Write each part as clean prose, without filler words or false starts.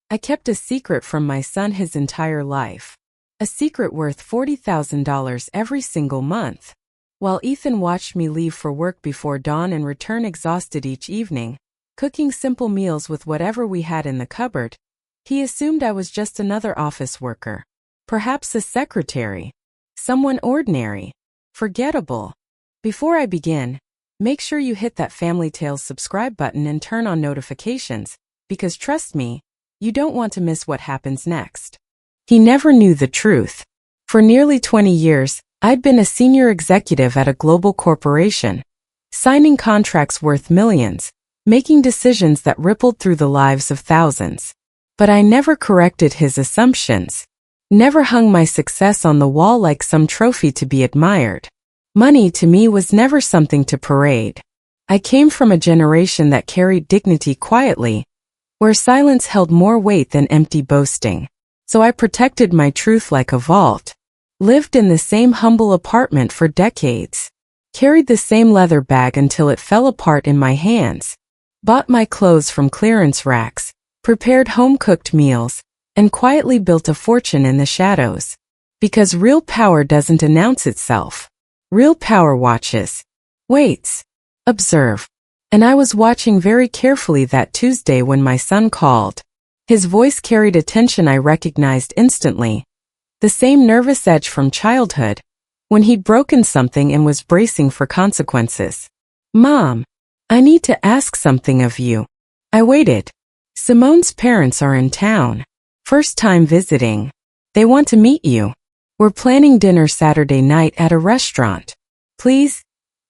I kept a secret from my son his entire life. A secret worth $40,000 every single month. While Ethan watched me leave for work before dawn and return exhausted each evening, cooking simple meals with whatever we had in the cupboard, he assumed I was just another office worker. Perhaps a secretary. Someone ordinary. Forgettable. Before I begin, make sure you hit that Family Tales subscribe button and turn on notifications, because trust me, you don't want to miss what happens next. He never knew the truth. For nearly 20 years, I'd been a senior executive at a global corporation, signing contracts worth millions, making decisions that rippled through the lives of thousands. But I never corrected his assumptions. Never hung my success on the wall like some trophy to be admired. Money to me was never something to parade. I came from a generation that carried dignity quietly, where silence held more weight than empty boasting. So I protected my truth like a vault. Lived in the same humble apartment for decades. Carried the same leather bag until it fell apart in my hands. Bought my clothes from clearance racks. Prepared home-cooked meals, and quietly built a fortune in the shadows. Because real power doesn't announce itself. Real power watches. Waits. Observe. And I was watching very carefully that Tuesday when my son called. His voice carried a tension I recognized instantly. The same nervous edge from childhood, when he'd broken something and was bracing for consequences. Mom, I need to ask something of you. I waited. Simone's parents are in town. First time visiting. They want to meet you. We're planning dinner Saturday night at a restaurant. Please,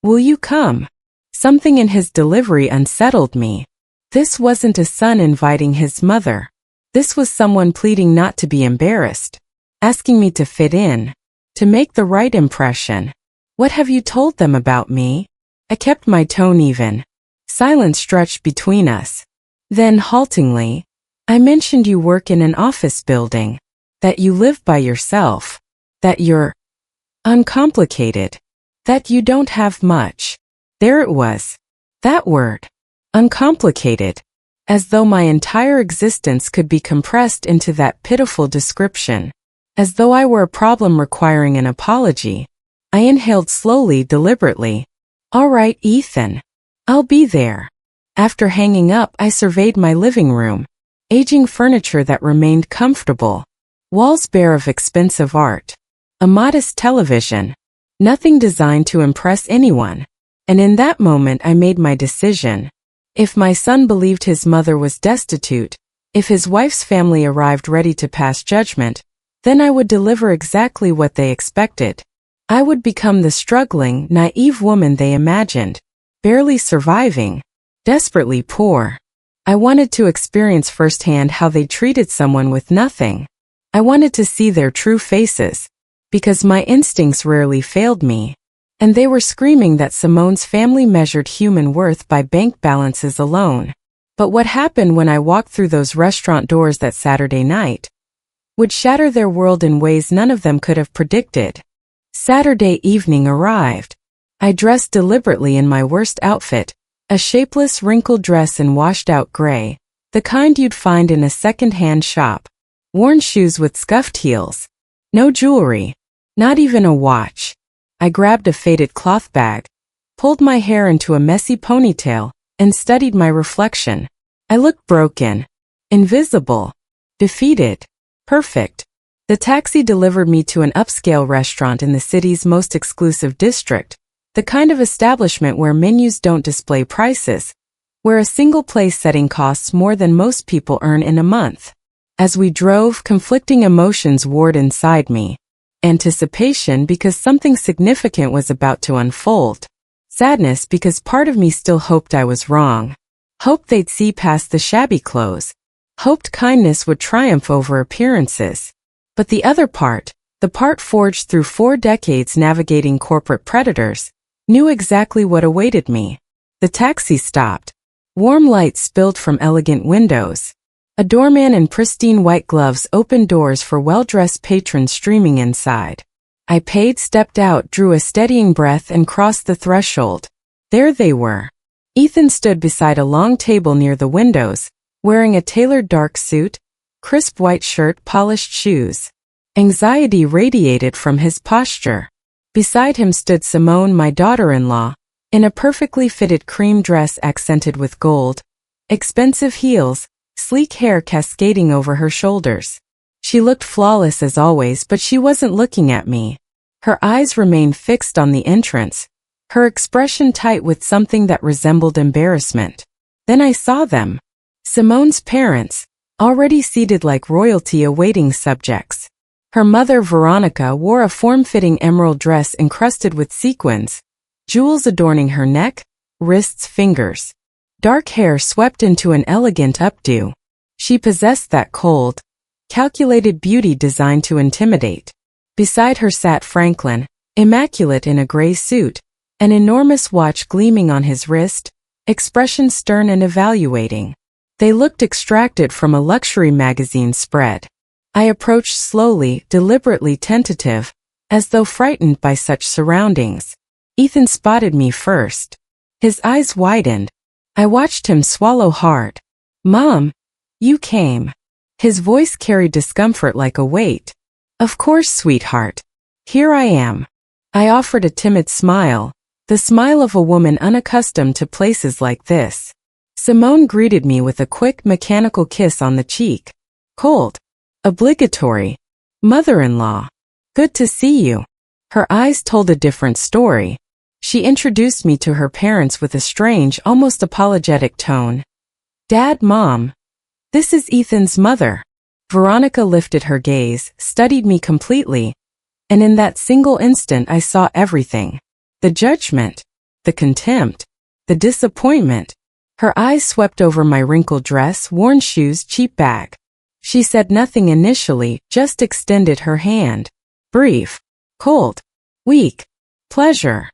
will you come? Something in his delivery unsettled me. This wasn't a son inviting his mother. This was someone pleading not to be embarrassed. Asking me to fit in. To make the right impression. What have you told them about me? I kept my tone even. Silence stretched between us. Then, haltingly, I mentioned you work in an office building. That you live by yourself. That you're uncomplicated. That you don't have much. There it was. That word. Uncomplicated. As though my entire existence could be compressed into that pitiful description. As though I were a problem requiring an apology. I inhaled slowly, deliberately. All right, Ethan. I'll be there. After hanging up, I surveyed my living room. Aging furniture that remained comfortable. Walls bare of expensive art. A modest television. Nothing designed to impress anyone. And in that moment I made my decision. If my son believed his mother was destitute, if his wife's family arrived ready to pass judgment, then I would deliver exactly what they expected. I would become the struggling, naive woman they imagined. Barely surviving. Desperately poor. I wanted to experience firsthand how they treated someone with nothing. I wanted to see their true faces. Because my instincts rarely failed me. And they were screaming that Simone's family measured human worth by bank balances alone. But what happened when I walked through those restaurant doors that Saturday night would shatter their world in ways none of them could have predicted. Saturday evening arrived. I dressed deliberately in my worst outfit. A shapeless, wrinkled dress in washed-out gray, the kind you'd find in a second-hand shop. Worn shoes with scuffed heels. No jewelry. Not even a watch. I grabbed a faded cloth bag, pulled my hair into a messy ponytail, and studied my reflection. I looked broken. Invisible. Defeated. Perfect. The taxi delivered me to an upscale restaurant in the city's most exclusive district. The kind of establishment where menus don't display prices, where a single place setting costs more than most people earn in a month. As we drove, conflicting emotions warred inside me. Anticipation because something significant was about to unfold. Sadness because part of me still hoped I was wrong. Hoped they'd see past the shabby clothes. Hoped kindness would triumph over appearances. But the other part, the part forged through 4 decades navigating corporate predators, knew exactly what awaited me. The taxi stopped. Warm light spilled from elegant windows. A doorman in pristine white gloves opened doors for well-dressed patrons streaming inside. I paid, stepped out, drew a steadying breath, and crossed the threshold. There they were. Ethan stood beside a long table near the windows, wearing a tailored dark suit, crisp white shirt, polished shoes. Anxiety radiated from his posture. Beside him stood Simone, my daughter-in-law, in a perfectly fitted cream dress accented with gold, expensive heels, sleek hair cascading over her shoulders. She looked flawless as always, but she wasn't looking at me. Her eyes remained fixed on the entrance, her expression tight with something that resembled embarrassment. Then I saw them. Simone's parents, already seated like royalty awaiting subjects. Her mother, Veronica, wore a form-fitting emerald dress encrusted with sequins, jewels adorning her neck, wrists, fingers. Dark hair swept into an elegant updo. She possessed that cold, calculated beauty designed to intimidate. Beside her sat Franklin, immaculate in a gray suit, an enormous watch gleaming on his wrist, expression stern and evaluating. They looked extracted from a luxury magazine spread. I approached slowly, deliberately tentative, as though frightened by such surroundings. Ethan spotted me first. His eyes widened. I watched him swallow hard. "Mom, you came." His voice carried discomfort like a weight. "Of course, sweetheart. Here I am." I offered a timid smile, the smile of a woman unaccustomed to places like this. Simone greeted me with a quick, mechanical kiss on the cheek. Cold. Obligatory. "Mother-in-law. Good to see you." Her eyes told a different story. She introduced me to her parents with a strange, almost apologetic tone. "Dad, Mom. This is Ethan's mother." Veronica lifted her gaze, studied me completely, and in that single instant I saw everything. The judgment, the contempt, the disappointment. Her eyes swept over my wrinkled dress, worn shoes, cheap bag. She said nothing initially, just extended her hand. Brief, cold, weak, pleasure.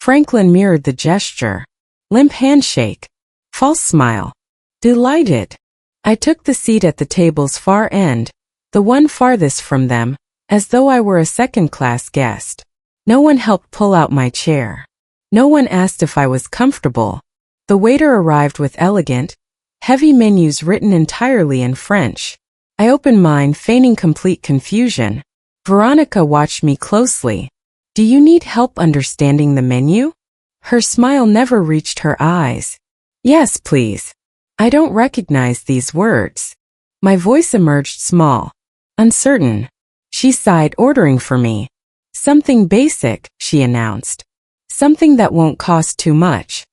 Franklin mirrored the gesture. Limp handshake, false smile, delighted. I took the seat at the table's far end, the one farthest from them, as though I were a second-class guest. No one helped pull out my chair. No one asked if I was comfortable. The waiter arrived with elegant, heavy menus written entirely in French. I opened mine, feigning complete confusion. Veronica watched me closely. "Do you need help understanding the menu?" Her smile never reached her eyes. "Yes, please. I don't recognize these words." My voice emerged small, uncertain. She sighed, ordering for me. "Something basic," she announced. "Something that won't cost too much.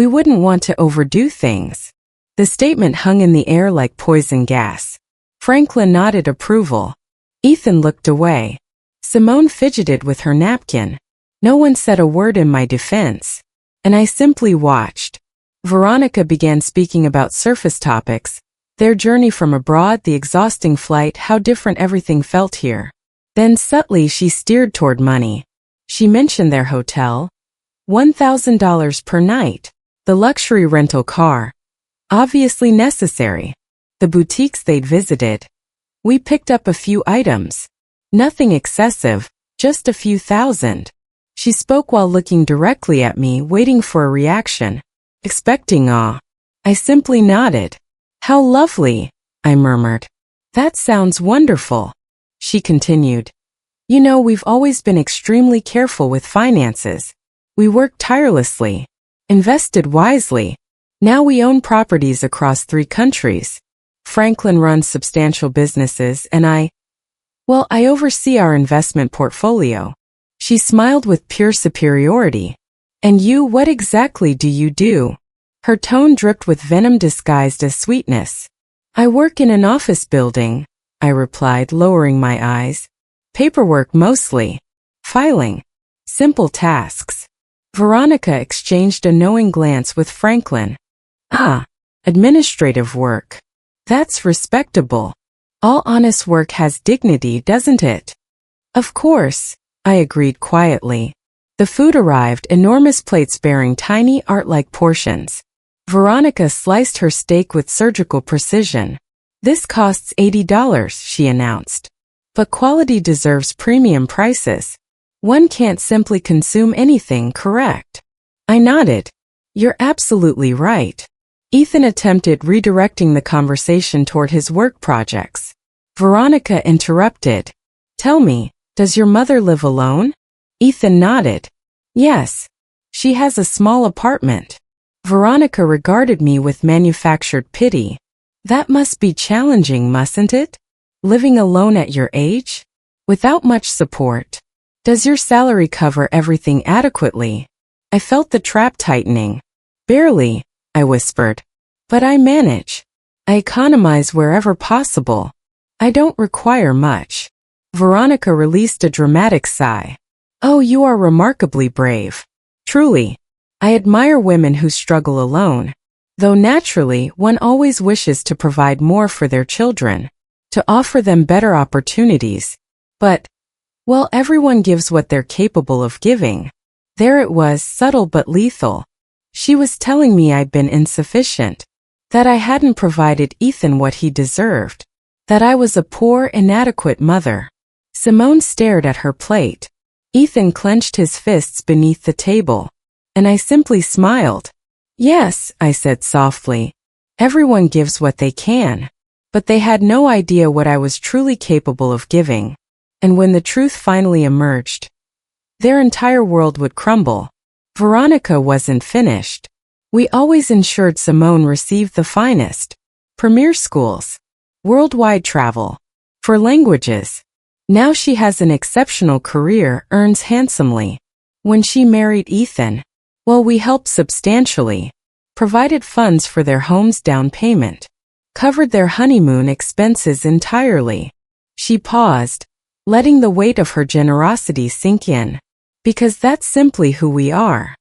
We wouldn't want to overdo things." The statement hung in the air like poison gas. Franklin nodded approval. Ethan looked away. Simone fidgeted with her napkin. No one said a word in my defense, and I simply watched. Veronica began speaking about surface topics, their journey from abroad, the exhausting flight, how different everything felt here. Then subtly she steered toward money. She mentioned their hotel, $1,000 per night, the luxury rental car, obviously necessary, the boutiques they'd visited. We picked up a few items. Nothing excessive, just a few thousand. She spoke while looking directly at me, waiting for a reaction, expecting awe. I simply nodded. "How lovely," I murmured. "That sounds wonderful." She continued. "You know, we've always been extremely careful with finances. We worked tirelessly, invested wisely. Now we own properties across 3 countries. Franklin runs substantial businesses and I oversee our investment portfolio." She smiled with pure superiority. "And you, what exactly do you do?" Her tone dripped with venom disguised as sweetness. "I work in an office building," I replied, lowering my eyes. "Paperwork mostly. Filing. Simple tasks." Veronica exchanged a knowing glance with Franklin. "Ah, administrative work. That's respectable. All honest work has dignity, doesn't it?" "Of course," I agreed quietly. The food arrived, enormous plates bearing tiny art-like portions. Veronica sliced her steak with surgical precision. "This costs $80, she announced. "But quality deserves premium prices. One can't simply consume anything, correct?" I nodded. "You're absolutely right. Ethan attempted redirecting the conversation toward his work projects. Veronica interrupted. Tell me, does your mother live alone? Ethan nodded. Yes. She has a small apartment. Veronica regarded me with manufactured pity. That must be challenging, mustn't it? Living alone at your age? Without much support. Does your salary cover everything adequately? I felt the trap tightening. Barely, I whispered. But I manage. I economize wherever possible. I don't require much. Veronica released a dramatic sigh. Oh, you are remarkably brave. Truly. I admire women who struggle alone. Though naturally, one always wishes to provide more for their children, to offer them better opportunities. But, well, everyone gives what they're capable of giving. There it was, subtle but lethal. She was telling me I'd been insufficient, that I hadn't provided Ethan what he deserved, that I was a poor, inadequate mother. Simone stared at her plate. Ethan clenched his fists beneath the table, and I simply smiled. Yes, I said softly. Everyone gives what they can. But they had no idea what I was truly capable of giving. And when the truth finally emerged, their entire world would crumble. Veronica wasn't finished. We always ensured Simone received the finest. Premier schools. Worldwide travel. For languages. Now she has an exceptional career, earns handsomely. When she married Ethan, well, we helped substantially. Provided funds for their home's down payment. Covered their honeymoon expenses entirely. She paused, letting the weight of her generosity sink in. Because that's simply who we are.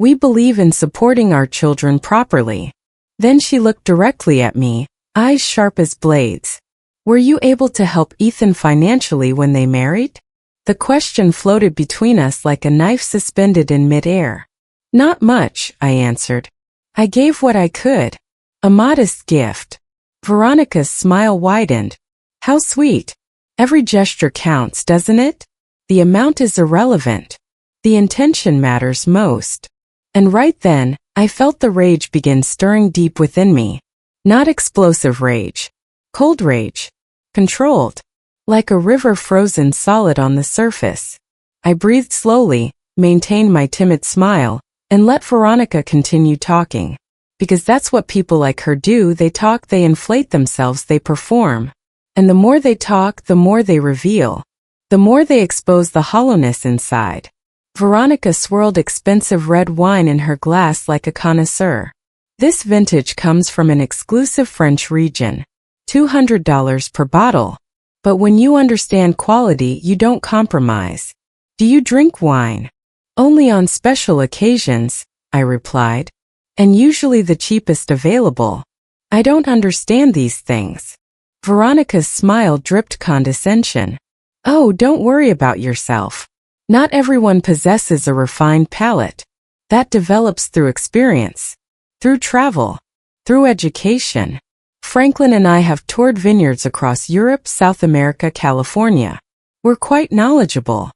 We believe in supporting our children properly. Then she looked directly at me, eyes sharp as blades. Were you able to help Ethan financially when they married? The question floated between us like a knife suspended in midair. Not much, I answered. I gave what I could. A modest gift. Veronica's smile widened. How sweet. Every gesture counts, doesn't it? The amount is irrelevant. The intention matters most. And right then, I felt the rage begin stirring deep within me. Not explosive rage. Cold rage. Controlled. Like a river frozen solid on the surface. I breathed slowly, maintained my timid smile, and let Veronica continue talking. Because that's what people like her do. They talk, they inflate themselves, they perform. And the more they talk, the more they reveal. The more they expose the hollowness inside. Veronica swirled expensive red wine in her glass like a connoisseur. This vintage comes from an exclusive French region. $200 per bottle. But when you understand quality, you don't compromise. Do you drink wine? Only on special occasions, I replied. And usually the cheapest available. I don't understand these things. Veronica's smile dripped condescension. Oh, don't worry about yourself. Not everyone possesses a refined palate. That develops through experience, through travel, through education. Franklin and I have toured vineyards across Europe, South America, California. We're quite knowledgeable.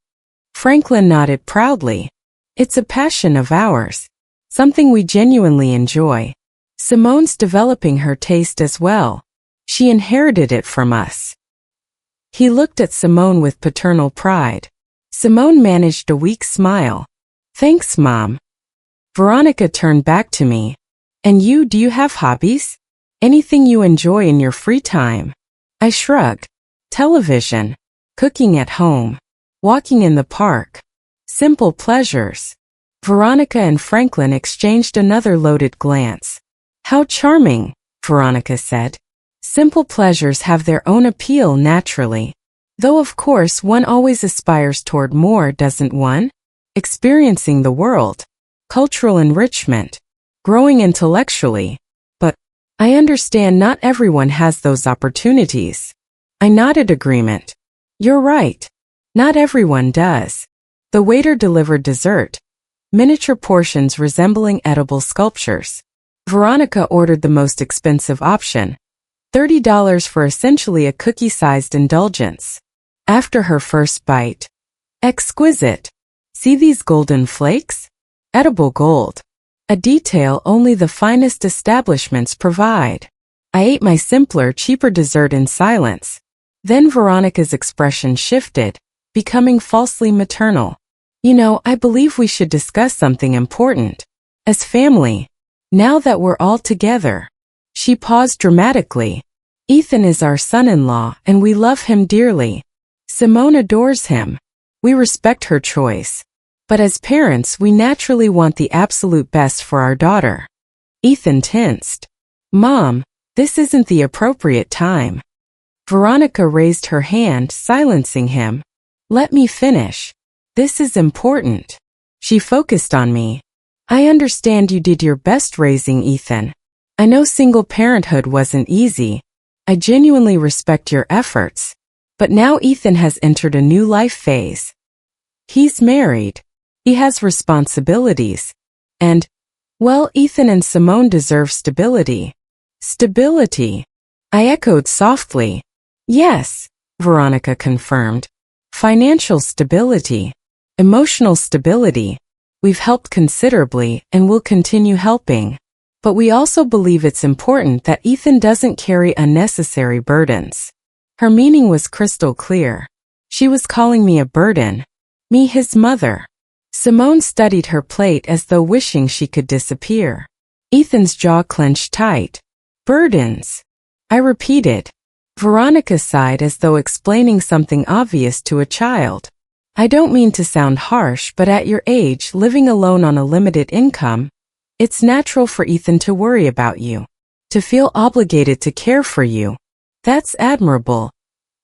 Franklin nodded proudly. It's a passion of ours. Something we genuinely enjoy. Simone's developing her taste as well. She inherited it from us. He looked at Simone with paternal pride. Simone managed a weak smile. Thanks, Mom. Veronica turned back to me. And you, do you have hobbies? Anything you enjoy in your free time? I shrugged. Television. Cooking at home. Walking in the park. Simple pleasures. Veronica and Franklin exchanged another loaded glance. How charming, Veronica said. Simple pleasures have their own appeal naturally. Though of course one always aspires toward more, doesn't one? Experiencing the world. Cultural enrichment. Growing intellectually. But I understand not everyone has those opportunities. I nodded agreement. You're right. Not everyone does. The waiter delivered dessert. Miniature portions resembling edible sculptures. Veronica ordered the most expensive option. $30 for essentially a cookie-sized indulgence. After her first bite. Exquisite. See these golden flakes? Edible gold. a detail only the finest establishments provide. I ate my simpler, cheaper dessert in silence. Then Veronica's expression shifted, becoming falsely maternal. You know, I believe we should discuss something important. As family. Now that we're all together. She paused dramatically. Ethan is our son-in-law and we love him dearly. Simone adores him. We respect her choice. But as parents, we naturally want the absolute best for our daughter. Ethan tensed. Mom, this isn't the appropriate time. Veronica raised her hand, silencing him. Let me finish. This is important. She focused on me. I understand you did your best raising Ethan. I know single parenthood wasn't easy. I genuinely respect your efforts. But now Ethan has entered a new life phase. He's married. He has responsibilities. And, well, Ethan and Simone deserve stability. Stability. I echoed softly. Yes, Veronica confirmed. Financial stability. Emotional stability. We've helped considerably and will continue helping. But we also believe it's important that Ethan doesn't carry unnecessary burdens. Her meaning was crystal clear. She was calling me a burden. Me, his mother. Simone studied her plate as though wishing she could disappear. Ethan's jaw clenched tight. Burdens. I repeated. Veronica sighed as though explaining something obvious to a child. I don't mean to sound harsh, but at your age, living alone on a limited income, it's natural for Ethan to worry about you, to feel obligated to care for you. That's admirable.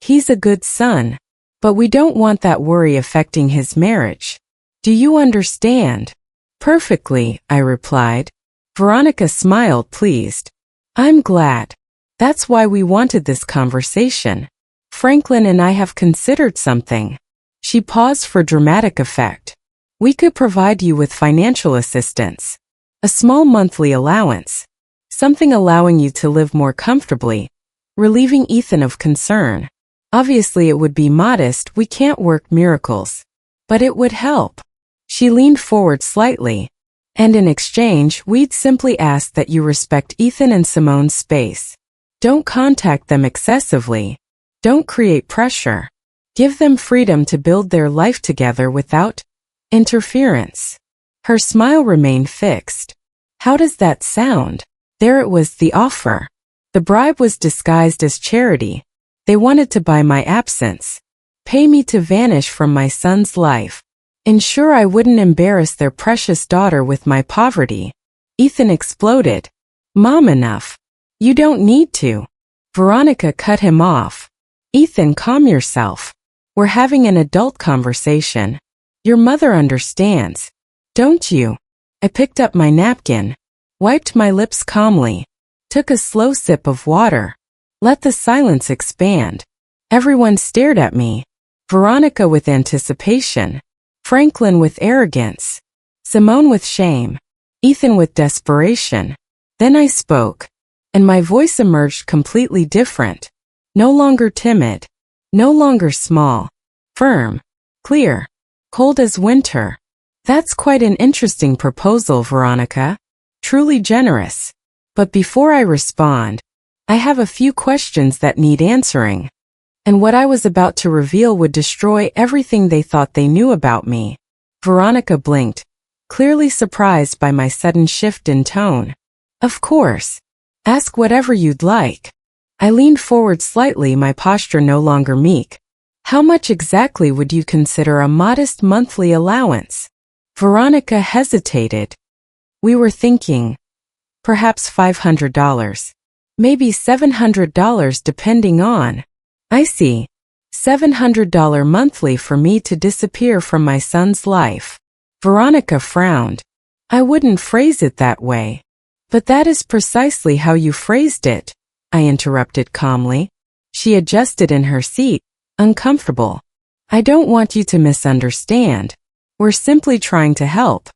He's a good son, but we don't want that worry affecting his marriage. Do you understand? Perfectly, I replied. Veronica smiled, pleased. I'm glad. That's why we wanted this conversation. Franklin and I have considered something. She paused for dramatic effect. We could provide you with financial assistance. A small monthly allowance. Something allowing you to live more comfortably. Relieving Ethan of concern. Obviously it would be modest, we can't work miracles. But it would help. She leaned forward slightly. And in exchange, we'd simply ask that you respect Ethan and Simone's space. Don't contact them excessively. Don't create pressure. Give them freedom to build their life together without interference. Her smile remained fixed. How does that sound? There it was, the offer. The bribe was disguised as charity. They wanted to buy my absence. Pay me to vanish from my son's life. Ensure I wouldn't embarrass their precious daughter with my poverty. Ethan exploded. Mom, enough. You don't need to. Veronica cut him off. Ethan, calm yourself. We're having an adult conversation. Your mother understands. Don't you? I picked up my napkin, wiped my lips calmly, took a slow sip of water. Let the silence expand. Everyone stared at me. Veronica with anticipation. Franklin with arrogance. Simone with shame. Ethan with desperation. Then I spoke. And my voice emerged completely different. No longer timid. No longer small. Firm. Clear. Cold as winter. That's quite an interesting proposal, Veronica. Truly generous. But before I respond, I have a few questions that need answering. And what I was about to reveal would destroy everything they thought they knew about me. Veronica blinked, clearly surprised by my sudden shift in tone. Of course. Ask whatever you'd like. I leaned forward slightly, my posture no longer meek. How much exactly would you consider a modest monthly allowance? Veronica hesitated. We were thinking, perhaps $500. Maybe $700 depending on. I see. $700 monthly for me to disappear from my son's life. Veronica frowned. I wouldn't phrase it that way. But that is precisely how you phrased it, I interrupted calmly. She adjusted in her seat, uncomfortable. I don't want you to misunderstand. We're simply trying to help.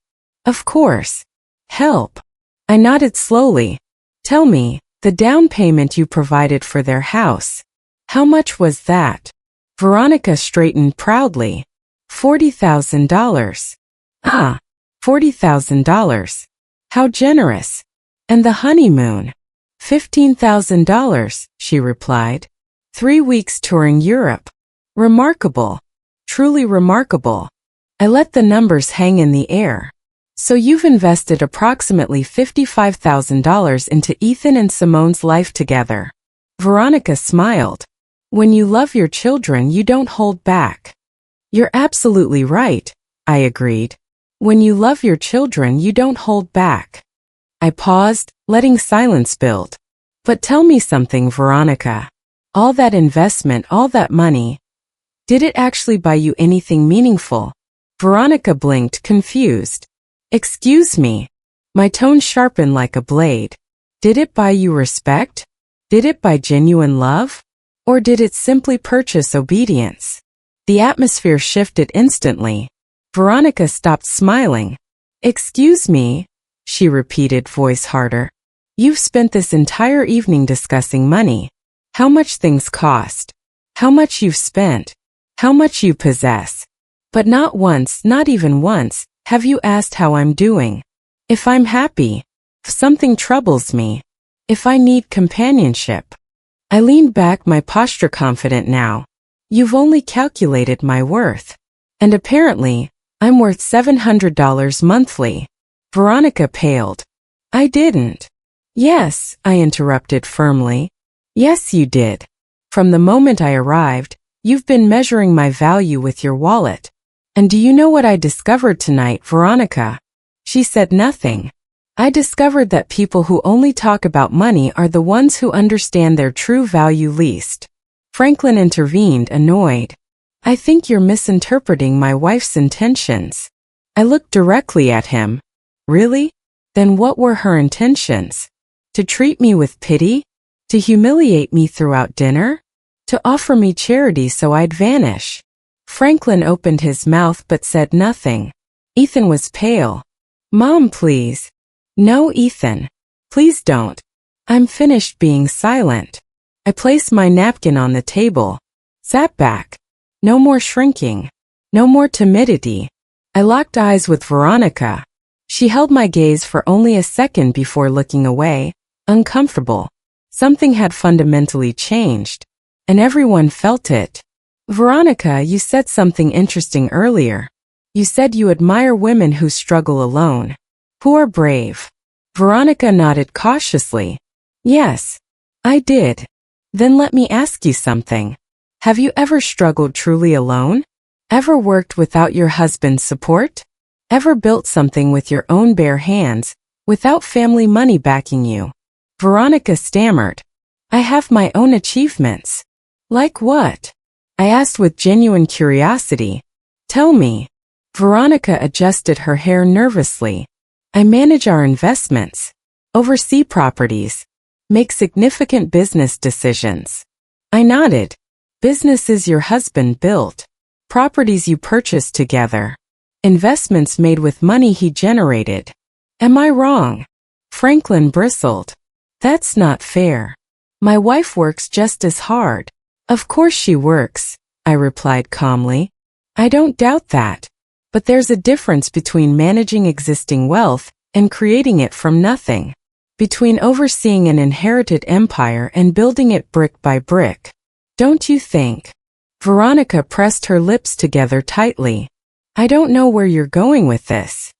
Of course. Help. I nodded slowly. Tell me, the down payment you provided for their house. How much was that? Veronica straightened proudly. $40,000. Ah, $40,000. How generous. And the honeymoon? $15,000, she replied. 3 weeks touring Europe. Remarkable. Truly remarkable. I let the numbers hang in the air. So you've invested approximately $55,000 into Ethan and Simone's life together. Veronica smiled. When you love your children, you don't hold back. You're absolutely right, I agreed. When you love your children, you don't hold back. I paused, letting silence build. But tell me something, Veronica. All that investment, all that money, did it actually buy you anything meaningful? Veronica blinked, confused. Excuse me. My tone sharpened like a blade. Did it buy you respect? Did it buy genuine love? Or did it simply purchase obedience? The atmosphere shifted instantly. Veronica stopped smiling. Excuse me, she repeated, voice harder. You've spent this entire evening discussing money. How much things cost. How much you've spent. How much you possess. But not once, not even once, have you asked how I'm doing. If I'm happy. If something troubles me. If I need companionship. I leaned back, my posture confident now. You've only calculated my worth. And apparently, I'm worth $700 monthly. Veronica paled. I didn't. Yes, I interrupted firmly. Yes, you did. From the moment I arrived, you've been measuring my value with your wallet. And do you know what I discovered tonight, Veronica? She said nothing. I discovered that people who only talk about money are the ones who understand their true value least. Franklin intervened, annoyed. I think you're misinterpreting my wife's intentions. I looked directly at him. Really? Then what were her intentions? To treat me with pity? To humiliate me throughout dinner? To offer me charity so I'd vanish? Franklin opened his mouth but said nothing. Ethan was pale. Mom, please. No, Ethan. Please don't. I'm finished being silent. I placed my napkin on the table. Sat back. No more shrinking. No more timidity. I locked eyes with Veronica. She held my gaze for only a second before looking away, uncomfortable. Something had fundamentally changed. And everyone felt it. Veronica, you said something interesting earlier. You said you admire women who struggle alone. Who are brave. Veronica nodded cautiously. Yes, I did. Then let me ask you something. Have you ever struggled truly alone? Ever worked without your husband's support? Ever built something with your own bare hands, without family money backing you? Veronica stammered. I have my own achievements. Like what? I asked with genuine curiosity. Tell me. Veronica adjusted her hair nervously. I manage our investments, oversee properties, make significant business decisions. I nodded. Businesses your husband built, properties you purchased together, investments made with money he generated. Am I wrong? Franklin bristled. That's not fair. My wife works just as hard. Of course she works, I replied calmly. I don't doubt that. But there's a difference between managing existing wealth and creating it from nothing. Between overseeing an inherited empire and building it brick by brick. Don't you think? Veronica pressed her lips together tightly. I don't know where you're going with this.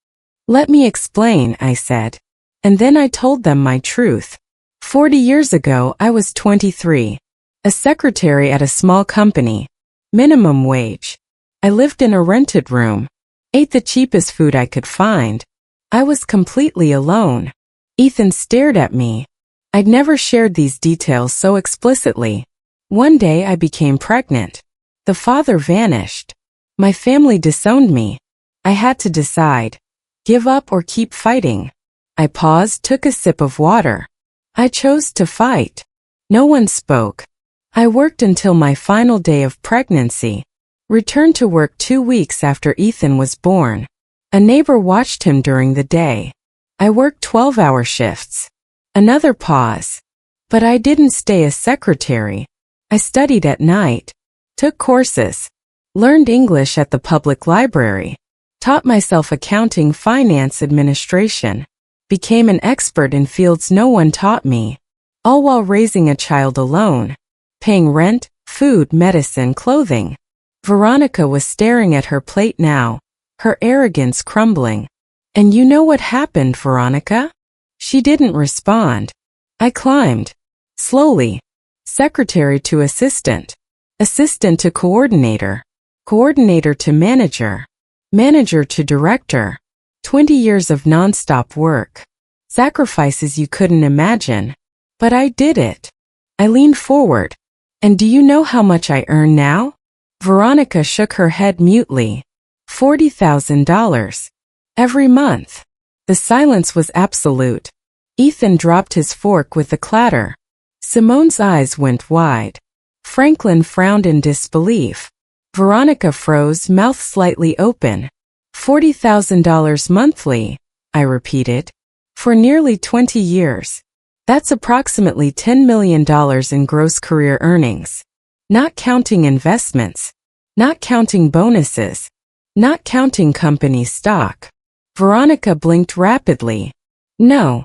Let me explain, I said. And then I told them my truth. 40 years ago, I was 23. A secretary at a small company. Minimum wage. I lived in a rented room. Ate the cheapest food I could find. I was completely alone. Ethan stared at me. I'd never shared these details so explicitly. One day I became pregnant. The father vanished. My family disowned me. I had to decide. Give up or keep fighting. I paused, took a sip of water. I chose to fight. No one spoke. I worked until my final day of pregnancy. Returned to work 2 weeks after Ethan was born. A neighbor watched him during the day. I worked 12-hour shifts. Another pause. But I didn't stay a secretary. I studied at night. Took courses. Learned English at the public library. Taught myself accounting, finance, administration. became an expert in fields no one taught me, all while raising a child alone, paying rent, food, medicine, clothing. Veronica was staring at her plate now, her arrogance crumbling. And you know what happened, Veronica? She didn't respond. I climbed. Slowly. Secretary to assistant. Assistant to coordinator. Coordinator to manager. Manager to director. 20 years of nonstop work. Sacrifices you couldn't imagine. But I did it. I leaned forward. And do you know how much I earn now? Veronica shook her head mutely. $40,000. Every month. The silence was absolute. Ethan dropped his fork with a clatter. Simone's eyes went wide. Franklin frowned in disbelief. Veronica froze, mouth slightly open. $40,000 monthly, I repeated. For nearly 20 years. That's approximately $10 million in gross career earnings. Not counting investments. Not counting bonuses. Not counting company stock. Veronica blinked rapidly. No.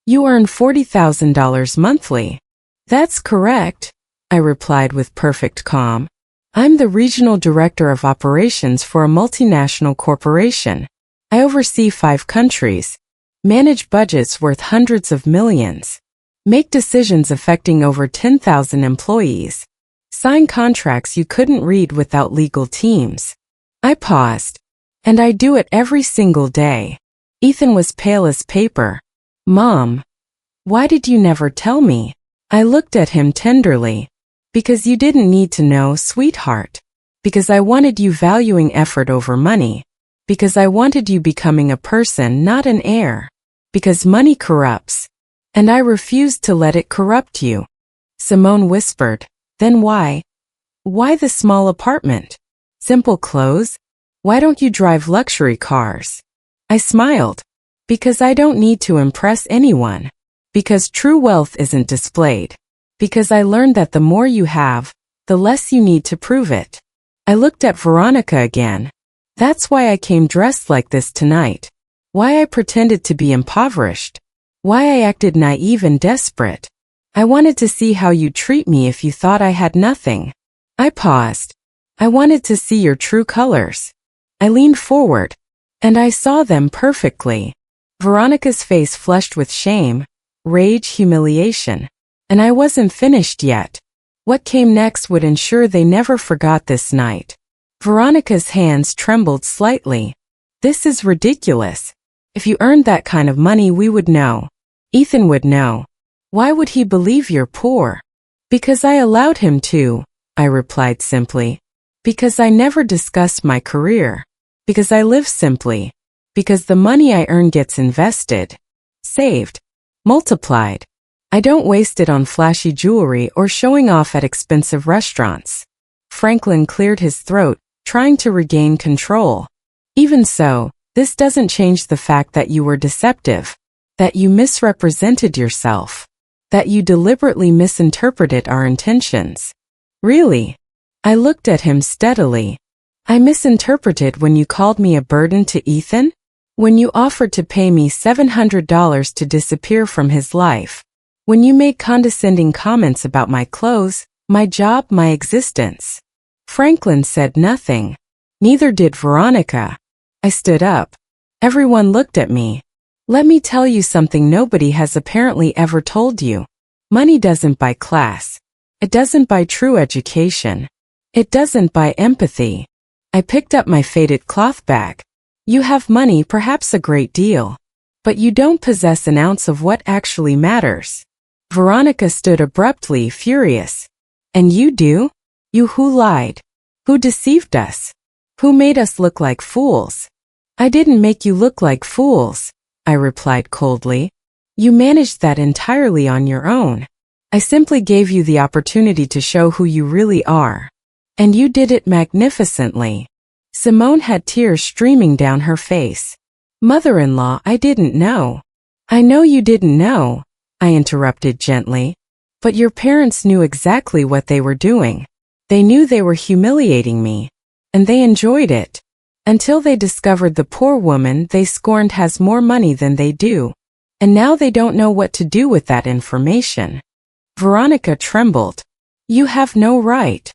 You earn $40,000 monthly. That's correct, I replied with perfect calm. I'm the regional director of operations for a multinational corporation. I oversee 5 countries, manage budgets worth hundreds of millions, make decisions affecting over 10,000 employees, sign contracts you couldn't read without legal teams. I paused. And I do it every single day. Ethan was pale as paper. Mom, why did you never tell me? I looked at him tenderly. Because you didn't need to know, sweetheart. Because I wanted you valuing effort over money. Because I wanted you becoming a person, not an heir. Because money corrupts. And I refused to let it corrupt you. Simone whispered. Then why? Why the small apartment? Simple clothes? Why don't you drive luxury cars? I smiled. Because I don't need to impress anyone. Because true wealth isn't displayed. Because I learned that the more you have, the less you need to prove it. I looked at Veronica again. That's why I came dressed like this tonight. Why I pretended to be impoverished. Why I acted naive and desperate. I wanted to see how you'd treat me if you thought I had nothing. I paused. I wanted to see your true colors. I leaned forward, and I saw them perfectly. Veronica's face flushed with shame, rage, humiliation. And I wasn't finished yet. What came next would ensure they never forgot this night. Veronica's hands trembled slightly. This is ridiculous. If you earned that kind of money, we would know. Ethan would know. Why would he believe you're poor? Because I allowed him to, I replied simply. Because I never discussed my career. Because I live simply. Because the money I earn gets invested, saved, multiplied. I don't waste it on flashy jewelry or showing off at expensive restaurants. Franklin cleared his throat, trying to regain control. Even so, this doesn't change the fact that you were deceptive, that you misrepresented yourself, that you deliberately misinterpreted our intentions. Really? I looked at him steadily. I misinterpreted when you called me a burden to Ethan? When you offered to pay me $700 to disappear from his life? When you made condescending comments about my clothes, my job, my existence? Franklin said nothing. Neither did Veronica. I stood up. Everyone looked at me. Let me tell you something nobody has apparently ever told you. Money doesn't buy class. It doesn't buy true education. It doesn't buy empathy. I picked up my faded cloth bag. You have money, perhaps a great deal. But you don't possess an ounce of what actually matters. Veronica stood abruptly, furious. And you do? You who lied? Who deceived us? Who made us look like fools? I didn't make you look like fools, I replied coldly. You managed that entirely on your own. I simply gave you the opportunity to show who you really are. And you did it magnificently. Simone had tears streaming down her face. Mother-in-law, I didn't know. I know you didn't know, I interrupted gently. But your parents knew exactly what they were doing. They knew they were humiliating me. And they enjoyed it. Until they discovered the poor woman they scorned has more money than they do. And now they don't know what to do with that information. Veronica trembled. You have no right.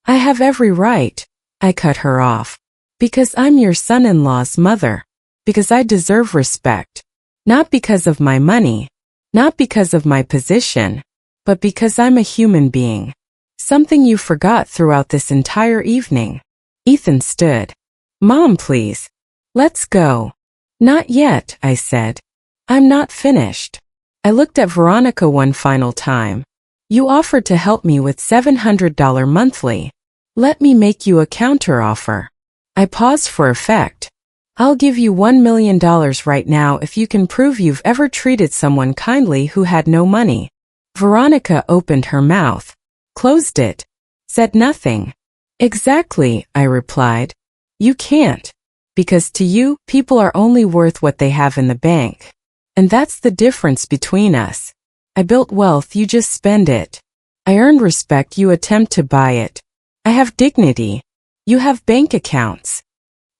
I have every right. I cut her off. Because I'm your son-in-law's mother. Because I deserve respect. Not because of my money. Not because of my position. But because I'm a human being. Something you forgot throughout this entire evening. Ethan stood. Mom, please. Let's go. Not yet, I said. I'm not finished. I looked at Veronica one final time. You offered to help me with $700 monthly. Let me make you a counteroffer. I paused for effect. I'll give you $1 million right now if you can prove you've ever treated someone kindly who had no money. Veronica opened her mouth, closed it, said nothing. Exactly, I replied. You can't. Because to you, people are only worth what they have in the bank. And that's the difference between us. I built wealth, you just spend it. I earned respect, you attempt to buy it. I have dignity. You have bank accounts.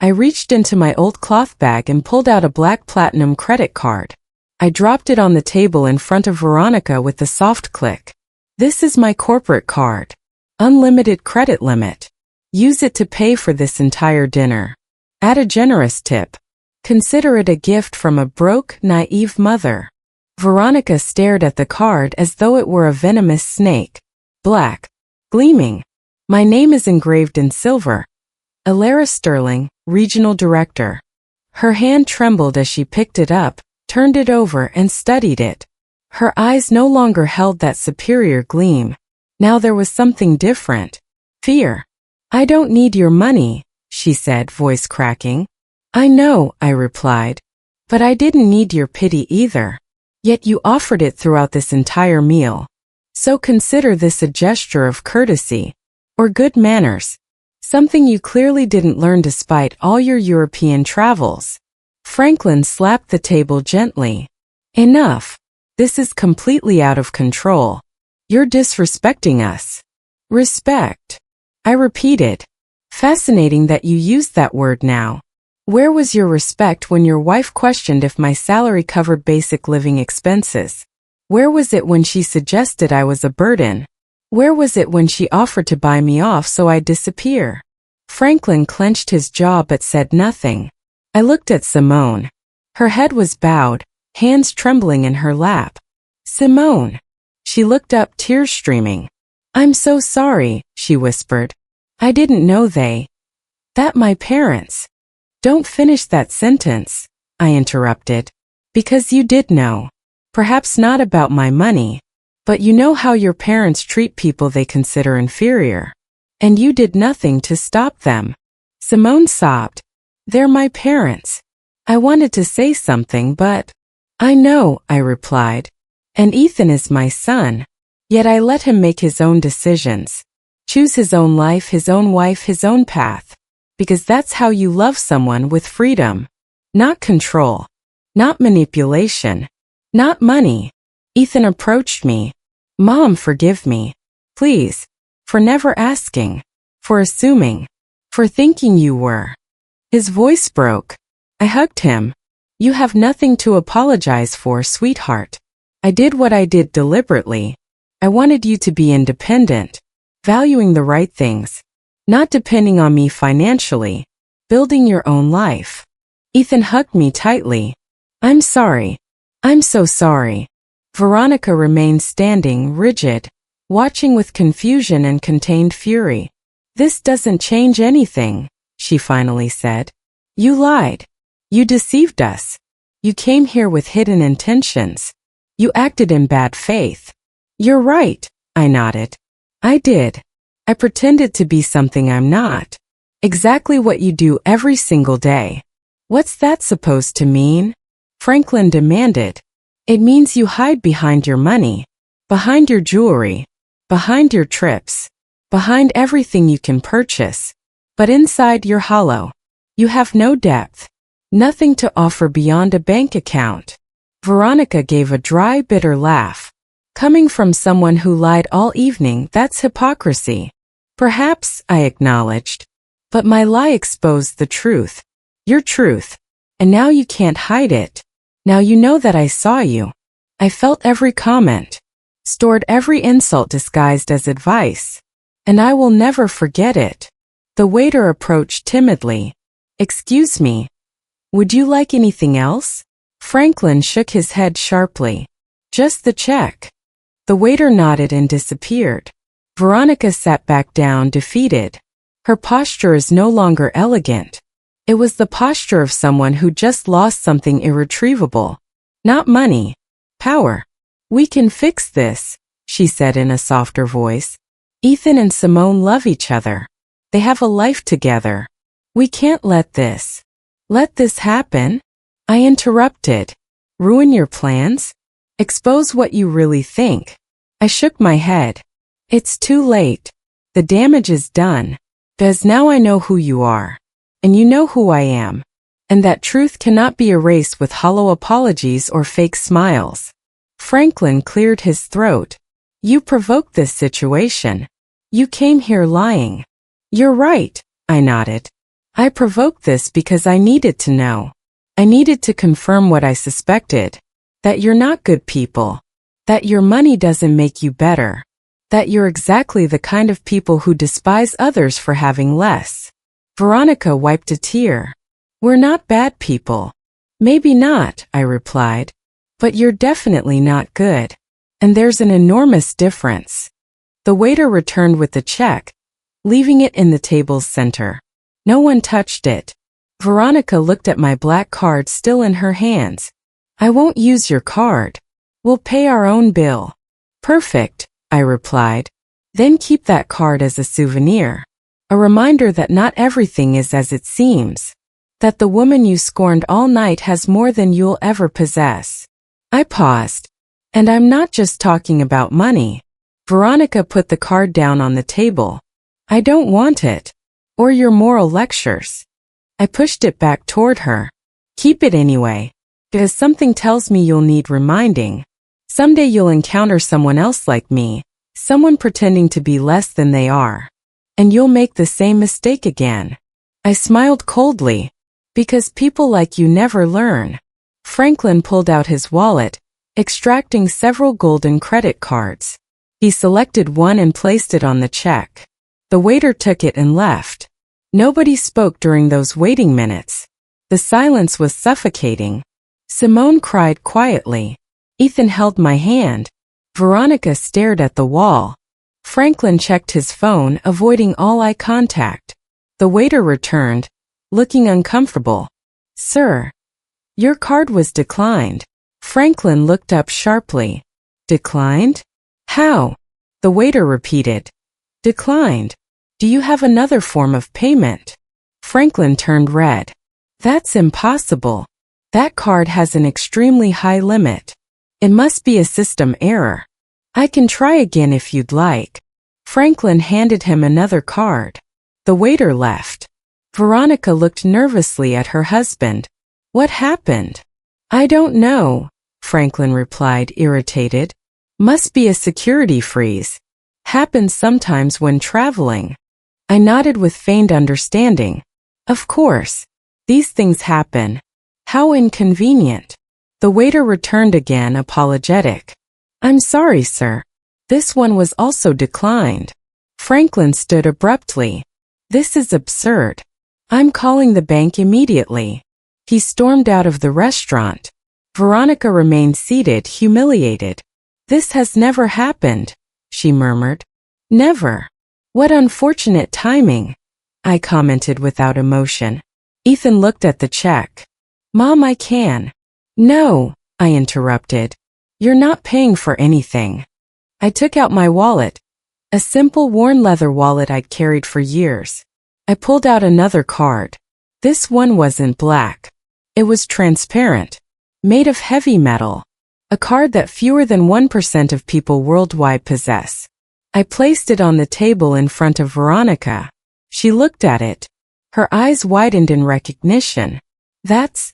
I reached into my old cloth bag and pulled out a black platinum credit card. I dropped it on the table in front of Veronica with a soft click. This is my corporate card. Unlimited credit limit. Use it to pay for this entire dinner. Add a generous tip. Consider it a gift from a broke, naive mother. Veronica stared at the card as though it were a venomous snake. Black. Gleaming. My name is engraved in silver. Alara Sterling, Regional Director. Her hand trembled as she picked it up, turned it over and studied it. Her eyes no longer held that superior gleam. Now there was something different. Fear. I don't need your money, she said, voice cracking. I know, I replied. But I didn't need your pity either. Yet you offered it throughout this entire meal. So consider this a gesture of courtesy. Or good manners. Something you clearly didn't learn despite all your European travels. Franklin slapped the table gently. Enough. This is completely out of control. You're disrespecting us. Respect. I repeated. Fascinating that you used that word now. Where was your respect when your wife questioned if my salary covered basic living expenses? Where was it when she suggested I was a burden? Where was it when she offered to buy me off so I'd disappear? Franklin clenched his jaw but said nothing. I looked at Simone. Her head was bowed, hands trembling in her lap. Simone. She looked up, tears streaming. I'm so sorry, she whispered. I didn't know that my parents. Don't finish that sentence, I interrupted. Because you did know. Perhaps not about my money. But you know how your parents treat people they consider inferior. And you did nothing to stop them. Simone sobbed. They're my parents. I wanted to say something but... I know, I replied. And Ethan is my son. Yet I let him make his own decisions. Choose his own life, his own wife, his own path. Because that's how you love someone, with freedom. Not control. Not manipulation. Not money. Ethan approached me. Mom, forgive me. Please. For never asking. For assuming. For thinking you were. His voice broke. I hugged him. You have nothing to apologize for, sweetheart. I did what I did deliberately. I wanted you to be independent. Valuing the right things. Not depending on me financially. Building your own life. Ethan hugged me tightly. I'm sorry. I'm so sorry. Veronica remained standing, rigid, watching with confusion and contained fury. This doesn't change anything, she finally said. You lied. You deceived us. You came here with hidden intentions. You acted in bad faith. You're right, I nodded. I did. I pretended to be something I'm not. Exactly what you do every single day. What's that supposed to mean? Franklin demanded. It means you hide behind your money, behind your jewelry, behind your trips, behind everything you can purchase. But inside you're hollow. You have no depth, nothing to offer beyond a bank account. Veronica gave a dry, bitter laugh. Coming from someone who lied all evening, that's hypocrisy. Perhaps, I acknowledged. But my lie exposed the truth. Your truth. And now you can't hide it. Now you know that I saw you. I felt every comment. Stored every insult disguised as advice. And I will never forget it. The waiter approached timidly. Excuse me. Would you like anything else? Franklin shook his head sharply. Just the check. The waiter nodded and disappeared. Veronica sat back down, defeated. Her posture is no longer elegant. It was the posture of someone who just lost something irretrievable. Not money. Power. We can fix this, she said in a softer voice. Ethan and Simone love each other. They have a life together. We can't let this happen. I interrupted. Ruin your plans? Expose what you really think. I shook my head. It's too late. The damage is done. Because now I know who you are. And you know who I am. And that truth cannot be erased with hollow apologies or fake smiles. Franklin cleared his throat. You provoked this situation. You came here lying. You're right, I nodded. I provoked this because I needed to know. I needed to confirm what I suspected. That you're not good people. That your money doesn't make you better. That you're exactly the kind of people who despise others for having less. Veronica wiped a tear. We're not bad people. Maybe not, I replied. But you're definitely not good. And there's an enormous difference. The waiter returned with the check, leaving it in the table's center. No one touched it. Veronica looked at my black card still in her hands. I won't use your card. We'll pay our own bill. Perfect, I replied. Then keep that card as a souvenir. A reminder that not everything is as it seems. That the woman you scorned all night has more than you'll ever possess. I paused. And I'm not just talking about money. Veronica put the card down on the table. I don't want it. Or your moral lectures. I pushed it back toward her. Keep it anyway. Because something tells me you'll need reminding. Someday you'll encounter someone else like me. Someone pretending to be less than they are. And you'll make the same mistake again. I smiled coldly. Because people like you never learn. Franklin pulled out his wallet, extracting several golden credit cards. He selected one and placed it on the check. The waiter took it and left. Nobody spoke during those waiting minutes. The silence was suffocating. Simone cried quietly. Ethan held my hand. Veronica stared at the wall. Franklin checked his phone, avoiding all eye contact. The waiter returned, looking uncomfortable. Sir, your card was declined. Franklin looked up sharply. Declined? How? The waiter repeated. Declined. Do you have another form of payment? Franklin turned red. That's impossible. That card has an extremely high limit. It must be a system error. I can try again if you'd like. Franklin handed him another card. The waiter left. Veronica looked nervously at her husband. What happened? I don't know, Franklin replied, irritated. Must be a security freeze. Happens sometimes when traveling. I nodded with feigned understanding. Of course. These things happen. How inconvenient. The waiter returned again, apologetic. I'm sorry, sir. This one was also declined. Franklin stood abruptly. This is absurd. I'm calling the bank immediately. He stormed out of the restaurant. Veronica remained seated, humiliated. This has never happened, she murmured. Never. What unfortunate timing, I commented without emotion. Ethan looked at the check. Mom, I can. No, I interrupted. You're not paying for anything. I took out my wallet. A simple worn leather wallet I'd carried for years. I pulled out another card. This one wasn't black. It was transparent. Made of heavy metal. A card that fewer than 1% of people worldwide possess. I placed it on the table in front of Veronica. She looked at it. Her eyes widened in recognition. That's